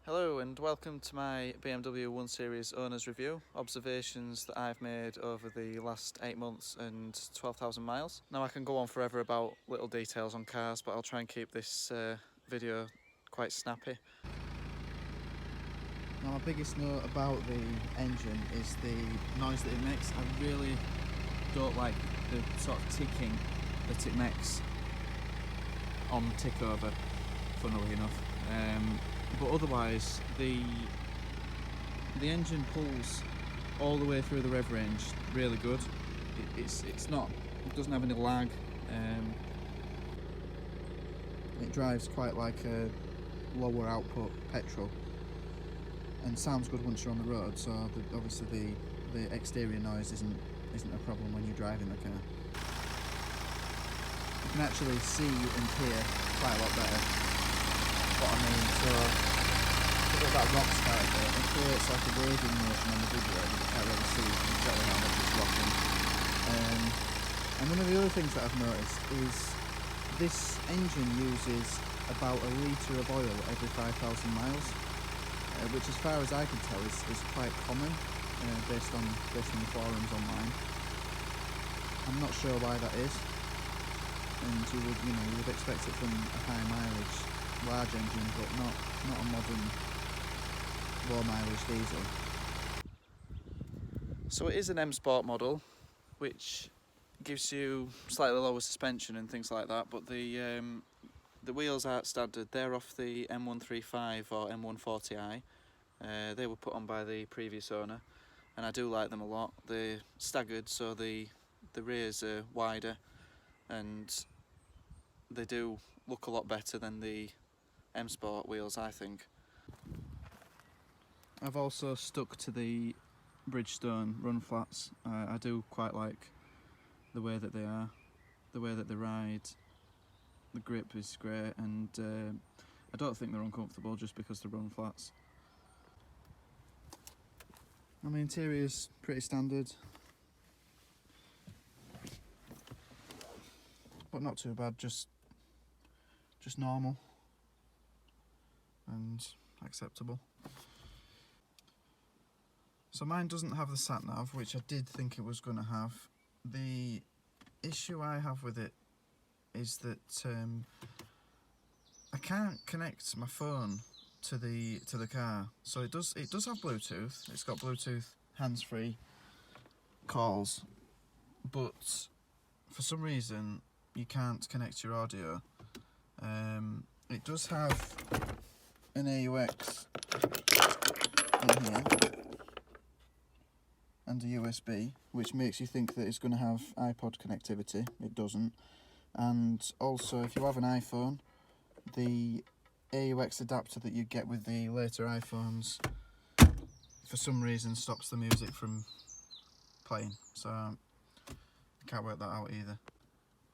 Hello and welcome to my BMW 1 Series owner's review, observations that I've made over the last 8 months and 12,000 miles. Now I can go on forever about little details on cars, but I'll try and keep this video quite snappy. Now my biggest note about the engine is the noise that it makes. I really don't like the sort of ticking that it makes on tickover, funnily enough. But otherwise, the engine pulls all the way through the rev range really good. It doesn't have any lag. It drives quite like a lower output petrol, and sounds good once you're on the road. So obviously the exterior noise isn't a problem when you're driving the car. You can actually see and hear quite a lot better what I mean. So look at that rock start there. It creates like a waving motion on the video. You can't really see exactly how much it's rocking. And one of the other things that I've noticed is this engine uses about a litre of oil every 5,000 miles, which, as far as I can tell, is quite common based on the forums online. I'm not sure why that is, and you would expect it from a high mileage large engine, but not a modern low mileage diesel. So it is an M Sport model, which gives you slightly lower suspension and things like that, but the wheels aren't standard. They're off the M135 or M140i. They were put on by the previous owner, and I do like them a lot. They're staggered, so the rears are wider, and they do look a lot better than the M Sport wheels, I think. I've also stuck to the Bridgestone run flats. I do quite like the way that they are, the way that they ride. The grip is great, and I don't think they're uncomfortable just because they're run flats. I mean, interior's pretty standard, but not too bad, just normal and acceptable. So mine doesn't have the sat-nav, which I did think it was going to have. The issue I have with it is that I can't connect my phone to the car. So it does have Bluetooth. It's got Bluetooth hands-free calls, but for some reason you can't connect your audio. It does have an AUX in here and a USB, which makes you think that it's going to have iPod connectivity. It doesn't. And also, if you have an iPhone, the AUX adapter that you get with the later iPhones for some reason stops the music from playing, so I can't work that out either.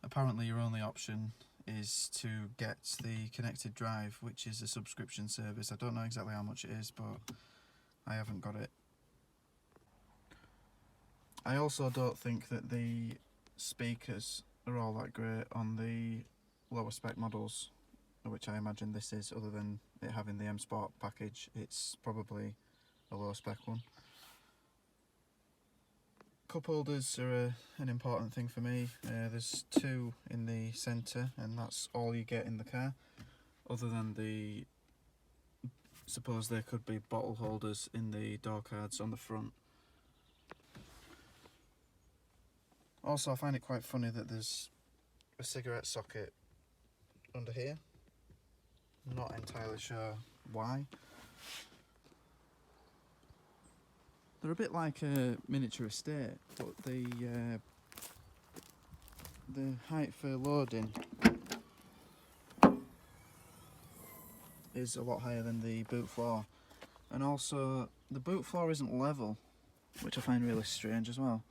Apparently your only option is to get the Connected Drive, which is a subscription service. I don't know exactly how much it is, but I haven't got it. I also don't think that the speakers are all that great on the lower spec models, which I imagine this is. Other than it having the M Sport package, it's probably a low spec one. Cup holders are an important thing for me. There's two in the centre, and that's all you get in the car, other than suppose there could be bottle holders in the door cards on the front. Also, I find it quite funny that there's a cigarette socket under here. I'm not entirely sure why. They're a bit like a miniature estate, but the height for loading is a lot higher than the boot floor, and also the boot floor isn't level, which I find really strange as well.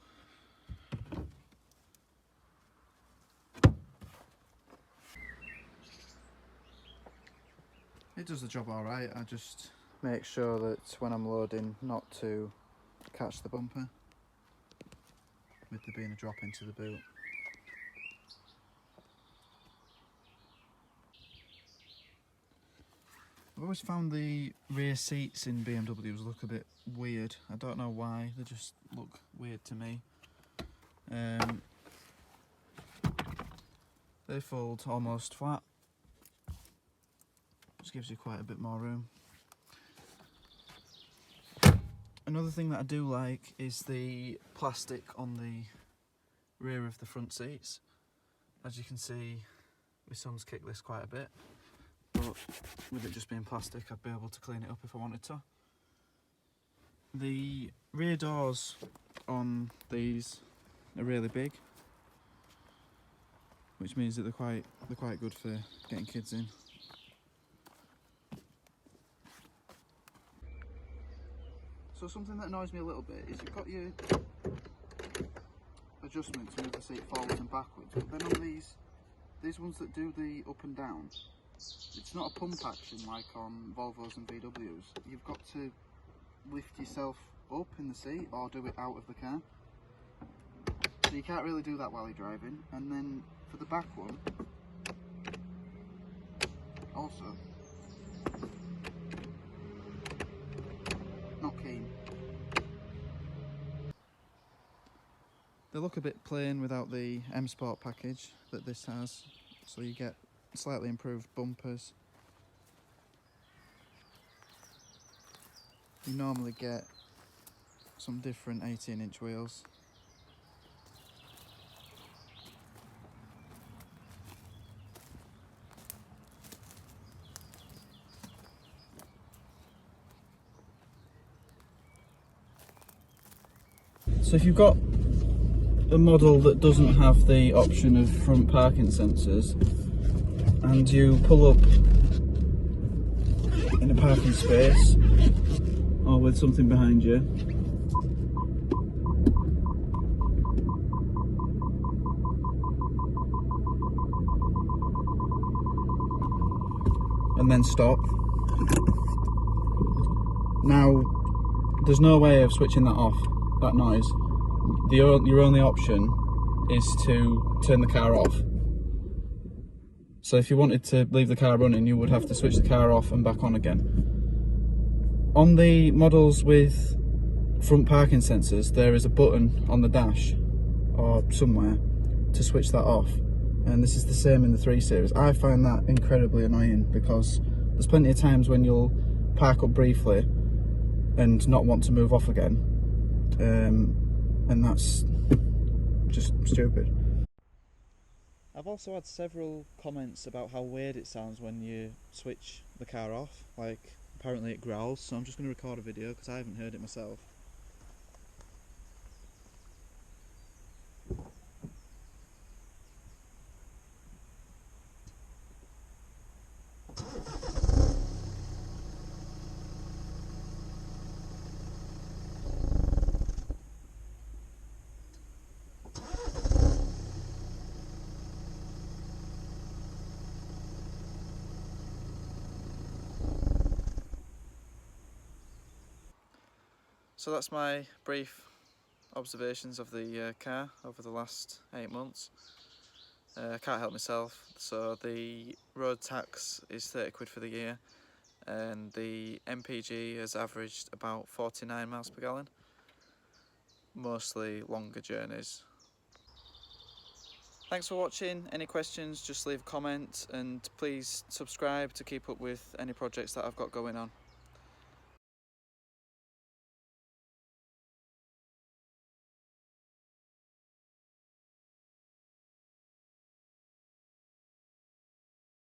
It does the job alright. I just make sure that when I'm loading not to catch the bumper, with there being a drop into the boot. I've always found the rear seats in BMWs look a bit weird. I don't know why, they just look weird to me. They fold almost flat, just gives you quite a bit more room. Another thing that I do like is the plastic on the rear of the front seats. As you can see, my son's kicked this quite a bit, but with it just being plastic, I'd be able to clean it up if I wanted to. The rear doors on these are really big, which means that they're quite good for getting kids in. So something that annoys me a little bit is you've got your adjustment to move the seat forwards and backwards, but then on these ones that do the up and down, it's not a pump action like on Volvos and VWs. You've got to lift yourself up in the seat or do it out of the car. So you can't really do that while you're driving. And then for the back one, also, not keen. They look a bit plain without the M Sport package that this has, so you get slightly improved bumpers. You normally get some different 18-inch wheels. So if you've got a model that doesn't have the option of front parking sensors and you pull up in a parking space or with something behind you, and then stop. Now there's no way of switching that off, that noise. Your only option is to turn the car off. So if you wanted to leave the car running, you would have to switch the car off and back on again. On the models with front parking sensors, there is a button on the dash or somewhere to switch that off, and this is the same in the 3 Series. I find that incredibly annoying because there's plenty of times when you'll park up briefly and not want to move off again, and that's just stupid. I've also had several comments about how weird it sounds when you switch the car off, like apparently it growls, so I'm just going to record a video because I haven't heard it myself. So that's my brief observations of the car over the last 8 months. I can't help myself, so the road tax is 30 quid for the year and the MPG has averaged about 49 miles per gallon, mostly longer journeys. Thanks for watching. Any questions, just leave a comment and please subscribe to keep up with any projects that I've got going on.